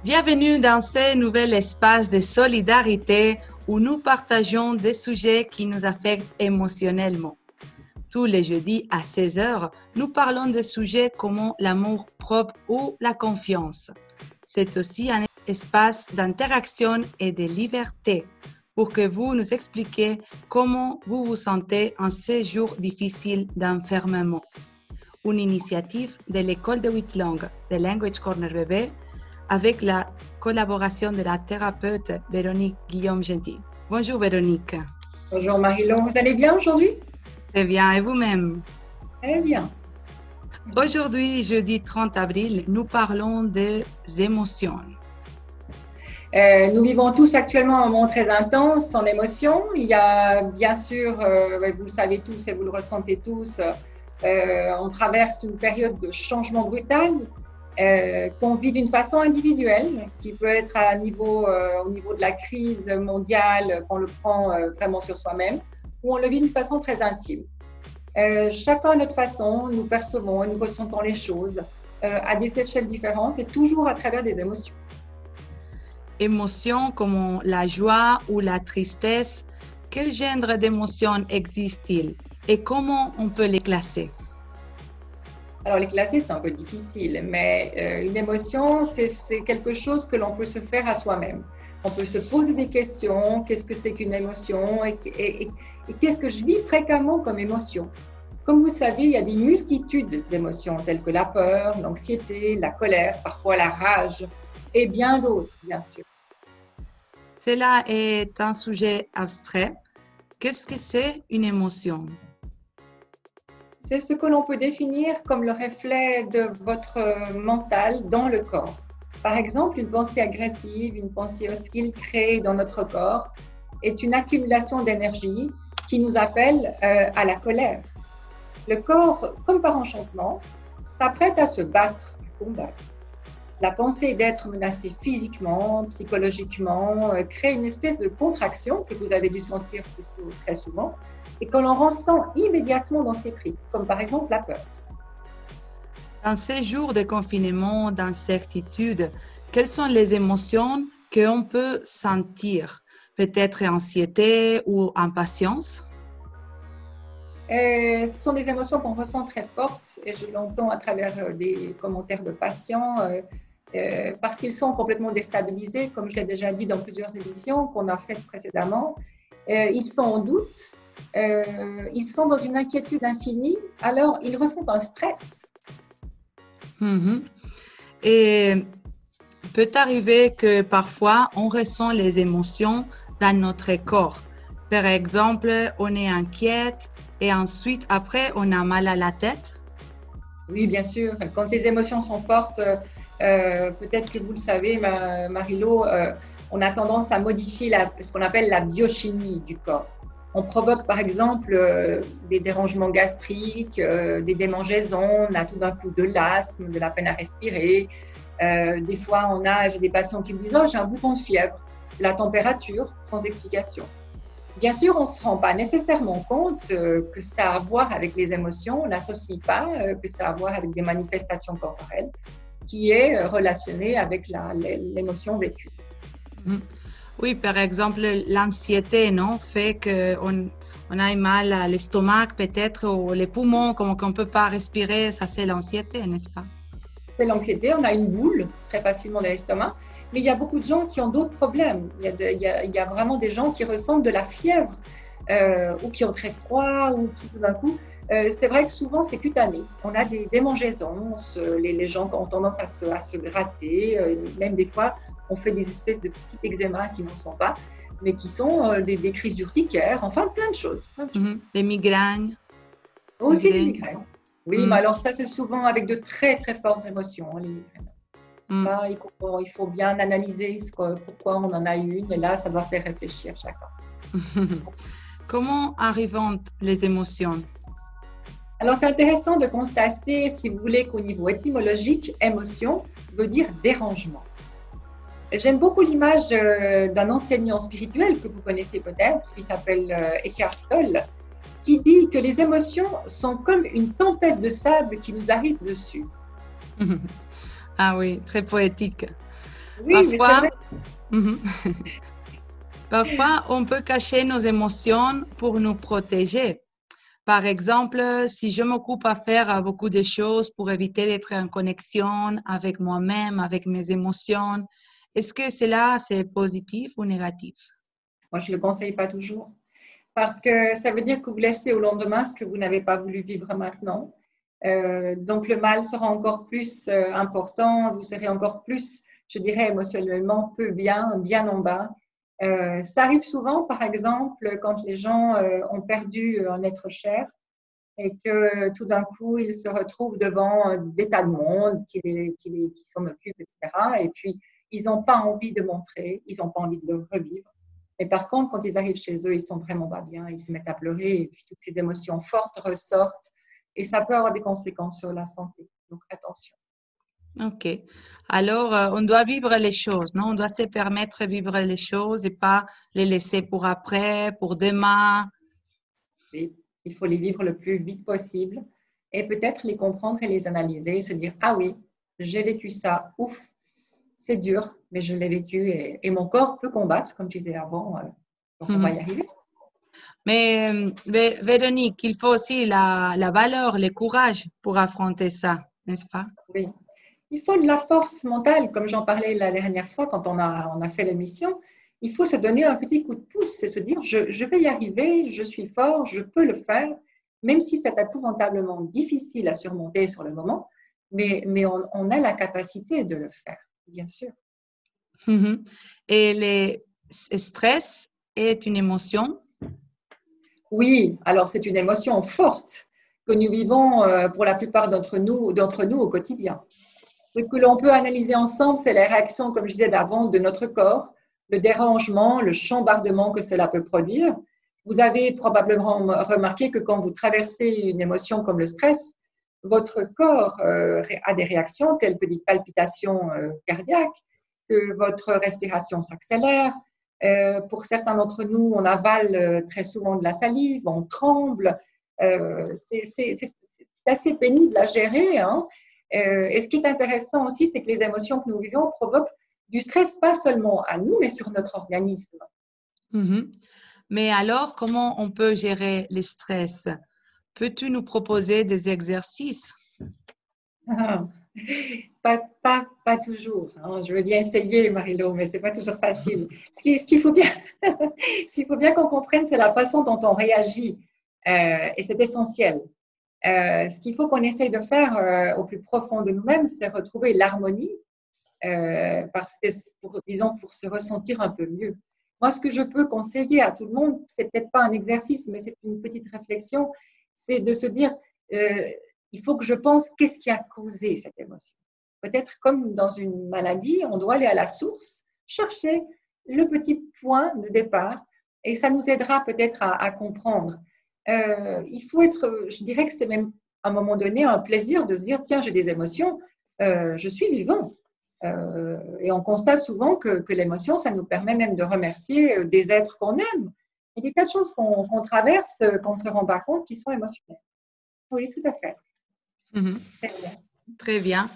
Bienvenue dans ce nouvel espace de solidarité où nous partageons des sujets qui nous affectent émotionnellement. Tous les jeudis à 16 heures, nous parlons de sujets comme l'amour propre ou la confiance. C'est aussi un espace d'interaction et de liberté pour que vous nous expliquiez comment vous vous sentez en ces jours difficiles d'enfermement. Une initiative de l'école de Whitlang de Language Corner Bébé avec la collaboration de la thérapeute Véronique Guillaume-Gentil. Bonjour Véronique. Bonjour Marie-Laure, vous allez bien aujourd'hui? Très bien, et vous-même? Très bien. Aujourd'hui, jeudi 30 avril, nous parlons des émotions. Nous vivons tous actuellement un moment très intense en émotions. Il y a bien sûr, vous le savez tous et vous le ressentez tous, on traverse une période de changement brutal qu'on vit d'une façon individuelle, qui peut être au niveau de la crise mondiale, qu'on le prend vraiment sur soi-même, ou on le vit d'une façon très intime. Chacun à notre façon, nous percevons et nous ressentons les choses à des échelles différentes et toujours à travers des émotions. Émotions comme la joie ou la tristesse, quel genre d'émotions existe-t-il et comment on peut les classer? Alors, les classer, c'est un peu difficile, mais une émotion, c'est quelque chose que l'on peut se faire à soi-même. On peut se poser des questions, qu'est-ce que c'est qu'une émotion et qu'est-ce que je vis fréquemment comme émotion? Comme vous savez, il y a des multitudes d'émotions telles que la peur, l'anxiété, la colère, parfois la rage et bien d'autres, bien sûr. Cela est un sujet abstrait. Qu'est-ce que c'est une émotion? C'est ce que l'on peut définir comme le reflet de votre mental dans le corps. Par exemple, une pensée agressive, une pensée hostile créée dans notre corps est une accumulation d'énergie qui nous appelle à la colère. Le corps, comme par enchantement, s'apprête à se battre, à combattre. La pensée d'être menacé physiquement, psychologiquement, crée une espèce de contraction que vous avez dû sentir plutôt très souvent et que l'on ressent immédiatement dans ses tripes, comme par exemple la peur. Dans ces jours de confinement, d'incertitude, quelles sont les émotions qu'on peut sentir? Peut-être anxiété ou impatience? Ce sont des émotions qu'on ressent très fortes et je l'entends à travers des commentaires de patients parce qu'ils sont complètement déstabilisés, comme je l'ai déjà dit dans plusieurs émissions qu'on a faites précédemment. Ils sont en doute, ils sont dans une inquiétude infinie, alors ils ressentent un stress. Et peut arriver que parfois on ressent les émotions dans notre corps. Par exemple, on est inquiète et ensuite après on a mal à la tête. Oui, bien sûr. Quand les émotions sont fortes, peut-être que vous le savez, Marie-Laure, on a tendance à modifier ce qu'on appelle la biochimie du corps. On provoque par exemple des dérangements gastriques, des démangeaisons, on a tout d'un coup de l'asthme, de la peine à respirer. Des fois, j'ai des patients qui me disent « Oh, j'ai un bouton de fièvre », la température, sans explication. Bien sûr, on ne se rend pas nécessairement compte que ça a à voir avec les émotions, on n'associe pas que ça a à voir avec des manifestations corporelles qui est relationnée avec l'émotion vécue. Oui, par exemple, l'anxiété, non, fait qu'on a mal à l'estomac peut-être ou les poumons, comme qu'on ne peut pas respirer, ça c'est l'anxiété, n'est-ce pas? C'est l'anxiété, on a une boule très facilement dans l'estomac, mais il y a beaucoup de gens qui ont d'autres problèmes. Il y a vraiment des gens qui ressentent de la fièvre ou qui ont très froid ou qui tout d'un coup, c'est vrai que souvent c'est cutané. On a des démangeaisons, les gens ont tendance à se gratter, même des fois on fait des espèces de petits eczémas qui n'en sont pas, mais qui sont des crises d'urticaire, enfin plein de choses. Des migraines. Aussi des migraines. Oui, mais alors ça c'est souvent avec de très très fortes émotions, les migraines. Là, il faut bien analyser pourquoi on en a une et là ça doit faire réfléchir chacun. Comment arrivent les émotions? Alors c'est intéressant de constater, si vous voulez, qu'au niveau étymologique, émotion veut dire dérangement. J'aime beaucoup l'image d'un enseignant spirituel que vous connaissez peut-être, qui s'appelle Eckhart Tolle, qui dit que les émotions sont comme une tempête de sable qui nous arrive dessus. Ah oui, très poétique. Oui, mais c'est Parfois, vrai. mhm. Parfois, on peut cacher nos émotions pour nous protéger. Par exemple, si je m'occupe à faire beaucoup de choses pour éviter d'être en connexion avec moi-même, avec mes émotions, est-ce que cela, c'est positif ou négatif? Moi, je ne le conseille pas toujours. Parce que ça veut dire que vous laissez au lendemain ce que vous n'avez pas voulu vivre maintenant. Donc, le mal sera encore plus important, vous serez encore plus, je dirais, émotionnellement peu bien, bien en bas. Ça arrive souvent, par exemple, quand les gens ont perdu un être cher et que tout d'un coup, ils se retrouvent devant des tas de monde qui s'en occupent, etc. Et puis, ils n'ont pas envie de montrer, ils n'ont pas envie de le revivre. Mais par contre, quand ils arrivent chez eux, ils sont vraiment pas bien, ils se mettent à pleurer et puis toutes ces émotions fortes ressortent et ça peut avoir des conséquences sur la santé. Donc, attention. Ok. Alors, on doit vivre les choses, non? On doit se permettre de vivre les choses et pas les laisser pour après, pour demain. Et il faut les vivre le plus vite possible et peut-être les comprendre et les analyser et se dire, ah oui, j'ai vécu ça, ouf, c'est dur, mais je l'ai vécu et mon corps peut combattre, comme je disais avant, donc on va y arriver. Mais Véronique, il faut aussi la valeur, le courage pour affronter ça, n'est-ce pas? Oui. Il faut de la force mentale, comme j'en parlais la dernière fois quand on a fait l'émission. Il faut se donner un petit coup de pouce et se dire, je vais y arriver, je suis fort, je peux le faire, même si c'est épouvantablement difficile à surmonter sur le moment, mais on a la capacité de le faire, bien sûr. Et le stress est une émotion. Oui, alors c'est une émotion forte que nous vivons pour la plupart d'entre nous au quotidien. Ce que l'on peut analyser ensemble, c'est les réactions, comme je disais d'avant, de notre corps, le dérangement, le chambardement que cela peut produire. Vous avez probablement remarqué que quand vous traversez une émotion comme le stress, votre corps a des réactions telles que des palpitations cardiaques, que votre respiration s'accélère. Pour certains d'entre nous, on avale très souvent de la salive, on tremble. C'est assez pénible à gérer, hein. Et ce qui est intéressant aussi, c'est que les émotions que nous vivons provoquent du stress, pas seulement à nous, mais sur notre organisme. Mais alors, comment on peut gérer le stress? Peux-tu nous proposer des exercices? Pas toujours, hein. Je veux bien essayer, Marilo, mais ce n'est pas toujours facile. Ce qu'il faut bien, ce faut bien qu'on comprenne, c'est la façon dont on réagit. Et c'est essentiel. Ce qu'il faut qu'on essaye de faire au plus profond de nous-mêmes, c'est retrouver l'harmonie, parce que, disons, pour se ressentir un peu mieux. Moi, ce que je peux conseiller à tout le monde, c'est peut-être pas un exercice, mais c'est une petite réflexion, c'est de se dire, il faut que je pense qu'est-ce qui a causé cette émotion. Peut-être comme dans une maladie, on doit aller à la source, chercher le petit point de départ, et ça nous aidera peut-être à comprendre. Il faut être, je dirais que c'est même à un moment donné un plaisir de se dire, tiens, j'ai des émotions, je suis vivant. Et on constate souvent que l'émotion, ça nous permet même de remercier des êtres qu'on aime. Il y a des tas de choses qu'on traverse, qu'on ne se rend pas compte, qui sont émotionnelles. Oui, tout à fait. Très bien. Très bien.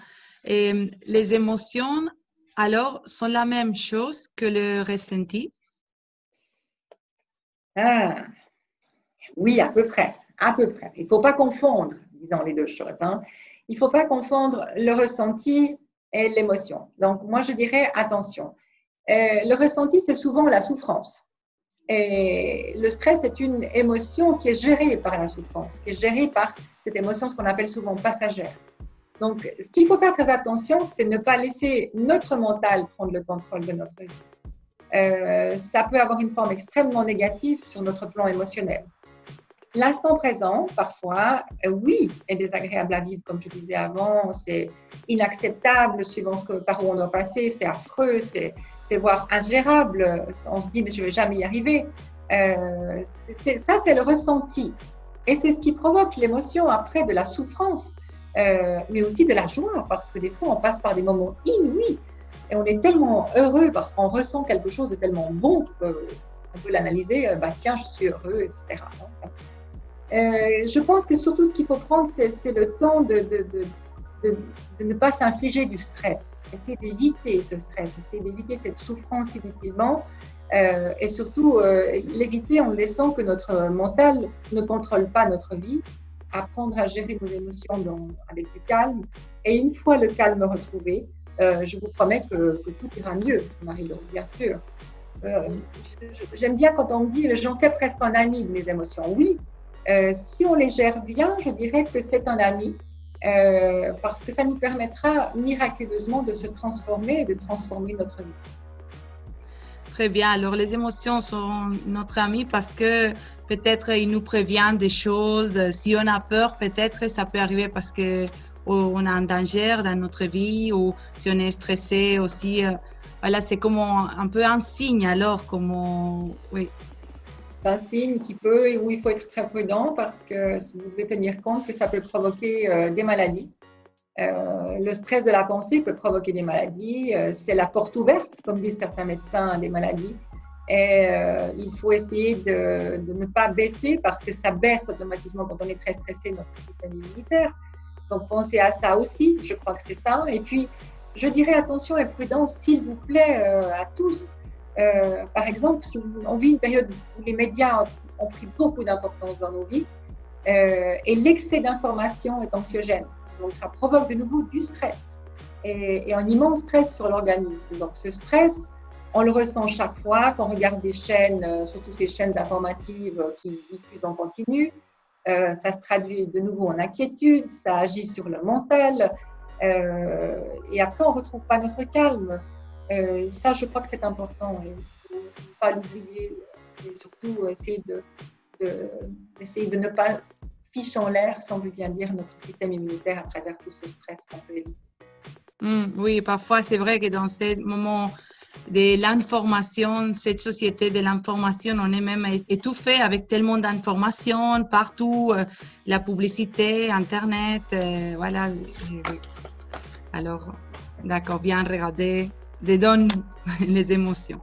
Et les émotions, alors, sont la même chose que le ressenti? Ah, oui, à peu près. À peu près. Il ne faut pas confondre, disons, les deux choses, hein. Il ne faut pas confondre le ressenti et l'émotion. Donc, moi, je dirais attention. Le ressenti, c'est souvent la souffrance. Et le stress est une émotion qui est gérée par la souffrance, qui est gérée par cette émotion, ce qu'on appelle souvent passagère. Donc, ce qu'il faut faire très attention, c'est ne pas laisser notre mental prendre le contrôle de notre vie. Ça peut avoir une forme extrêmement négative sur notre plan émotionnel. L'instant présent, parfois, oui, est désagréable à vivre, comme je disais avant, c'est inacceptable suivant par où on doit passer, c'est affreux, c'est voire ingérable, on se dit mais je ne vais jamais y arriver. Ça, c'est le ressenti. Et c'est ce qui provoque l'émotion après de la souffrance, mais aussi de la joie, parce que des fois, on passe par des moments inouïs et on est tellement heureux parce qu'on ressent quelque chose de tellement bon qu'on peut l'analyser, bah tiens, je suis heureux, etc. Je pense que surtout ce qu'il faut prendre, c'est le temps de ne pas s'infliger du stress, essayer d'éviter ce stress, essayer d'éviter cette souffrance inutilement et surtout l'éviter en laissant que notre mental ne contrôle pas notre vie, apprendre à gérer nos émotions avec du calme et une fois le calme retrouvé, je vous promets que tout ira mieux, Marie-Laure, bien sûr. J'aime bien quand on me dit j'en fais presque un ami de mes émotions. Oui, si on les gère bien, je dirais que c'est un ami parce que ça nous permettra miraculeusement de se transformer et de transformer notre vie. Très bien. Alors, les émotions sont notre ami parce que peut-être ils nous préviennent des choses. Si on a peur, peut-être ça peut arriver parce qu'on a un danger dans notre vie ou si on est stressé aussi. Voilà, c'est comme un peu un signe alors, oui. C'est un signe où il faut être très prudent parce que vous devez tenir compte que ça peut provoquer des maladies. Le stress de la pensée peut provoquer des maladies. C'est la porte ouverte, comme disent certains médecins, à des maladies. Et il faut essayer de ne pas baisser parce que ça baisse automatiquement quand on est très stressé notre système immunitaire. Donc, pensez à ça aussi. Je crois que c'est ça. Et puis, je dirais attention et prudence, s'il vous plaît, à tous. Par exemple, on vit une période où les médias ont pris beaucoup d'importance dans nos vies et l'excès d'information est anxiogène. Donc, ça provoque de nouveau du stress et un immense stress sur l'organisme. Donc, ce stress, on le ressent chaque fois quand on regarde des chaînes, surtout ces chaînes informatives qui diffusent en continu. Ça se traduit de nouveau en inquiétude, ça agit sur le mental et après, on ne retrouve pas notre calme. Ça, je crois que c'est important. Il ne faut pas l'oublier et surtout essayer de ne pas fiche en l'air, si on veut bien dire, notre système immunitaire à travers tout ce stress qu'on peut éviter. Oui, parfois, c'est vrai que dans ces moments de l'information, cette société de l'information, on est même étouffé avec tellement d'informations partout, la publicité, Internet, voilà. Oui. Alors, d'accord, bien regarder, dedans les émotions.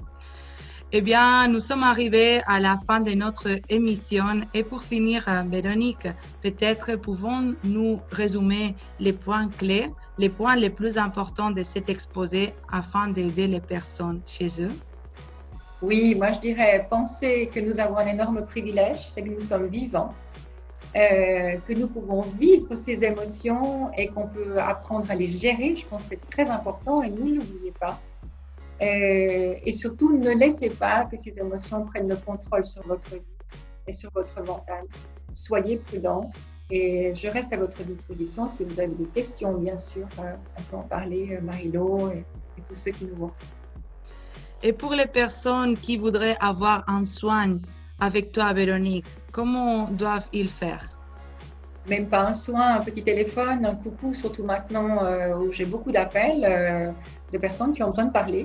Eh bien, nous sommes arrivés à la fin de notre émission et pour finir, Véronique, peut-être pouvons-nous résumer les points clés, les points les plus importants de cet exposé afin d'aider les personnes chez eux? Oui, moi je dirais, pensez que nous avons un énorme privilège, c'est que nous sommes vivants, que nous pouvons vivre ces émotions et qu'on peut apprendre à les gérer. Je pense que c'est très important et ne l'oubliez pas. Et surtout, ne laissez pas que ces émotions prennent le contrôle sur votre vie et sur votre mental. Soyez prudents et je reste à votre disposition si vous avez des questions, bien sûr. On peut en parler, Marie-Laure et tous ceux qui nous voient. Et pour les personnes qui voudraient avoir un soin avec toi, Véronique, comment doivent-ils faire? Même pas un soin, un petit téléphone, un coucou, surtout maintenant où j'ai beaucoup d'appels de personnes qui ont besoin de parler.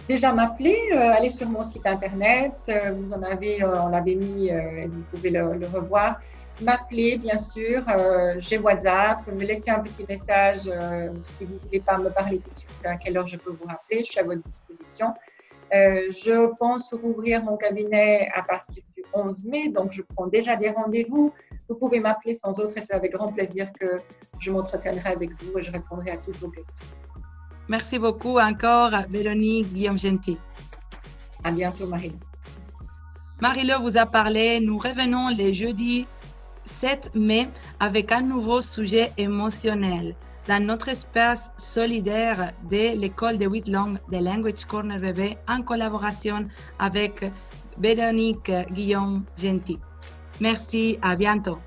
Déjà m'appeler, allez sur mon site internet, on l'avait mis, vous pouvez le revoir. M'appeler, bien sûr, j'ai WhatsApp, me laisser un petit message si vous ne voulez pas me parler tout de suite, à quelle heure je peux vous rappeler, je suis à votre disposition. Je pense rouvrir mon cabinet à partir du 11 mai, donc je prends déjà des rendez-vous. Vous pouvez m'appeler sans autre et c'est avec grand plaisir que je m'entretiendrai avec vous et je répondrai à toutes vos questions. Merci beaucoup encore, Véronique Guillaume-Gentil. À bientôt, Marie-Laure. Marie-Laure vous a parlé. Nous revenons le jeudi 7 mai avec un nouveau sujet émotionnel dans notre espace solidaire de l'école de Whitlock de Language Corner BB en collaboration avec Véronique Guillaume-Gentil. Merci, à bientôt.